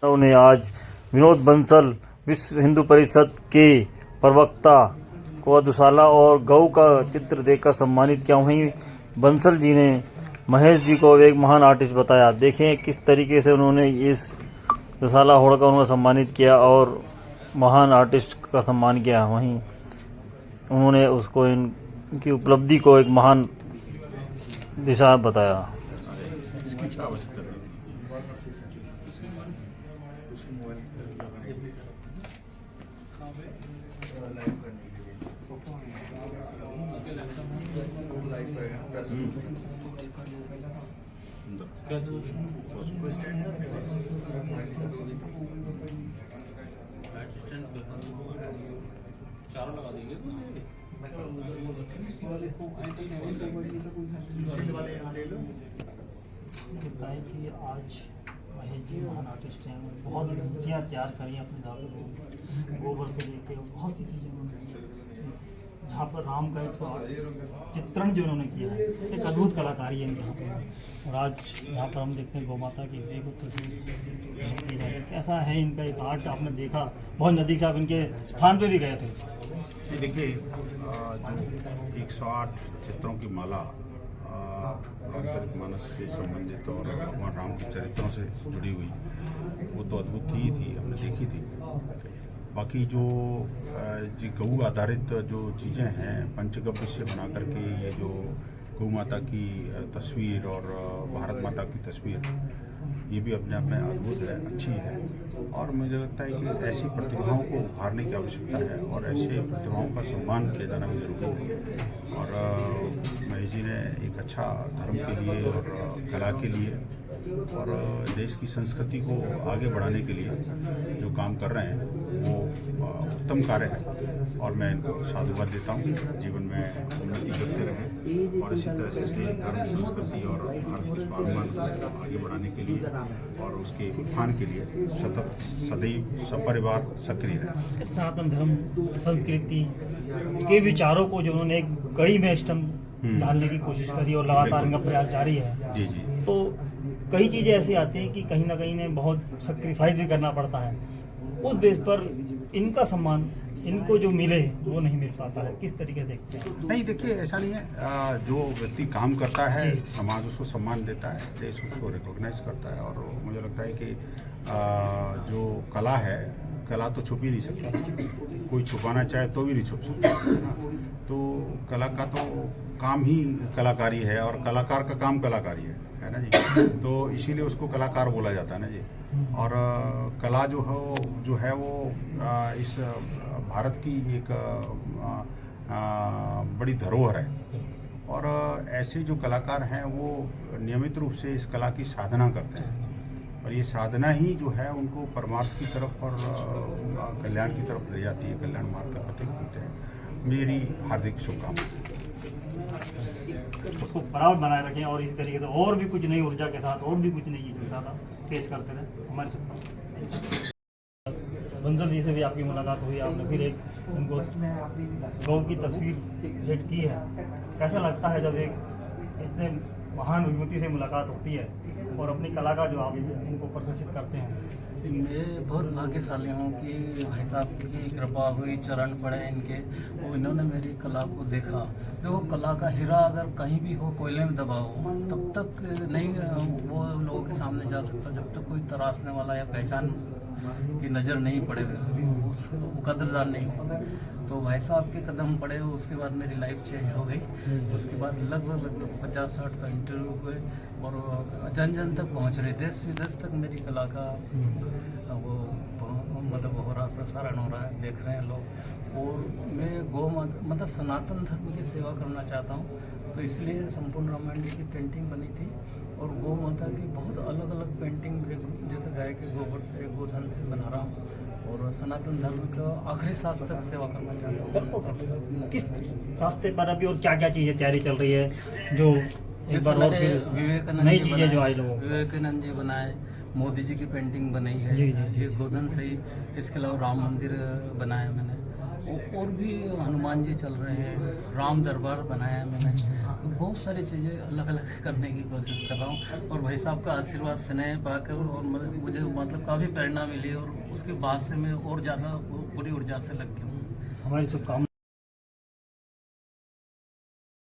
उन्हें आज विनोद बंसल विश्व हिंदू परिषद के प्रवक्ता को दुशाला और गौ का चित्र देकर सम्मानित किया। वहीं बंसल जी ने महेश जी को एक महान आर्टिस्ट बताया। देखें किस तरीके से उन्होंने इस दुशाला होड़कर उन्हें सम्मानित किया और महान आर्टिस्ट का सम्मान किया। वहीं उन्होंने उसको इनकी उपलब्धि को एक महान दिशा बताया। चारों लगा देंगे कि आज महेश जी महान आर्टिस्ट हैं। बहुत मूर्तियाँ तैयार करी अपने गोबर से लेके बहुत सी चीज़ें उन्होंने जहाँ पर राम का एक चित्रण जो उन्होंने किया है, एक अद्भुत कलाकारी है इनके यहाँ पर। और आज यहाँ पर हम देखते हैं गौ माता की एक तस्वीर कैसा है इनका एक आर्ट आपने देखा। बहुत नज़दीक से आप इनके स्थान पे भी गए थे। देखिए जो 108 चित्रों की माला रामचरितमानस से संबंधित और भगवान राम के चरित्रों से जुड़ी हुई, वो तो अद्भुत ही थी, हमने देखी थी। बाकी जो गऊ आधारित जो चीज़ें हैं, पंचगव्य से बना करके ये जो गौ माता की तस्वीर और भारत माता की तस्वीर, ये भी अपने आप में अद्भुत है, अच्छी है। और मुझे लगता है कि ऐसी प्रतिभाओं को उभारने की आवश्यकता है और ऐसे प्रतिभाओं का सम्मान किया जाना भी जरूरी है। और महेश जी ने एक अच्छा धर्म के लिए और कला के लिए और देश की संस्कृति को आगे बढ़ाने के लिए जो काम कर रहे हैं वो उत्तम कार्य है और मैं इनको साधुवाद देता हूँ। जीवन में उन्नति करते रहें और इसी तरह से देश, धर्म, संस्कृति और भारत के स्वाभिमान को आगे बढ़ाने के लिए और उसके उत्थान के लिए सदैव सपरिवार सक्रिय रहे। सनातन धर्म संस्कृति के विचारों को जो उन्होंने एक कड़ी में स्तंभ डालने की कोशिश करी और लगातार इनका प्रयास जारी है। जी जी। तो कई चीज़ें ऐसी आती हैं कि कहीं ना कहीं इन्हें बहुत सेक्रीफाइस भी करना पड़ता है। उस बेस पर इनका सम्मान इनको जो मिले वो नहीं मिल पाता है। किस तरीके देखते हैं? नहीं, देखिए ऐसा नहीं है। जो व्यक्ति काम करता है समाज उसको सम्मान देता है, देश उसको रिकॉग्नाइज करता है। और मुझे लगता है कि जो कला है, कला तो छुप ही नहीं सकती, कोई छुपाना चाहे तो भी नहीं छुप सकता। तो कला का तो काम ही कलाकारी है और कलाकार का काम कलाकारी है ना जी। तो इसीलिए उसको कलाकार बोला जाता है ना जी। और कला जो है वो इस भारत की एक बड़ी धरोहर है। और ऐसे जो कलाकार हैं वो नियमित रूप से इस कला की साधना करते हैं और ये साधना ही जो है उनको परमार्थ की तरफ और कल्याण की तरफ ले जाती है, कल्याण मार्ग का प्रतीक बनते हैं। मेरी हार्दिक शुभकामनाएं। उसको बराबर बनाए रखें और इसी तरीके से और भी कुछ नई ऊर्जा के साथ और भी कुछ नई चीज़ों के साथ आप पेश करते रहें। हमारे शुभकामनाएं। बंसल जी से भी आपकी मुलाकात हुई, आपने फिर एक उनको गौ की तस्वीर भेंट की है। कैसा लगता है जब एक इतने महान विभूति से मुलाकात होती है और अपनी कला का जो आप उनको प्रदर्शित करते हैं? मैं बहुत भाग्यशाली हूँ कि भाई साहब की कृपा हुई, चरण पड़े इनके, वो इन्होंने मेरी कला को देखा। देखो कला का हीरा अगर कहीं भी हो, कोयले में दबा हो, तब तक नहीं वो लोगों के सामने जा सकता जब तक कोई तराशने वाला या पहचान की नज़र नहीं पड़े, वो कदरदान नहीं हो। तो भाई साहब के कदम पड़े, उसके बाद मेरी लाइफ चेंज हो गई। उसके बाद लगभग 50-60 का इंटरव्यू हुए और जन जन तक पहुंच रहे, देश विदेश तक मेरी कला का वो मतलब हो रहा, प्रसारण हो रहा है, देख रहे हैं लोग। और मैं मतलब सनातन धर्म की सेवा करना चाहता हूँ, तो इसलिए संपूर्ण रामायण जी की पेंटिंग बनी थी। और गौ माता की बहुत अलग अलग पेंटिंग, जैसे गाय के गोबर से, गोधन से बना रहा हूँ और सनातन धर्म का आखिरी सांस तक सेवा करना चाहता हूँ। किस रास्ते पर अभी और क्या क्या चीज़ें तैयारी चल रही है जो एक बार और फिर नई चीज़ें जो आई लोगों? विवेकानंद जी बनाए, मोदी जी की पेंटिंग बनाई है, जी। ये गोधन से ही। इसके अलावा राम मंदिर बनाया मैंने और भी हनुमान जी चल रहे हैं, राम दरबार बनाया है मैंने, तो बहुत सारी चीज़ें अलग अलग करने की कोशिश कर रहा हूँ। और भाई साहब का आशीर्वाद स्नेह पाकर और मुझे मतलब काफ़ी प्रेरणा मिली और उसके बाद से मैं और ज़्यादा पूरी ऊर्जा से लग गया हूँ। हमारी शुभकामनाएं।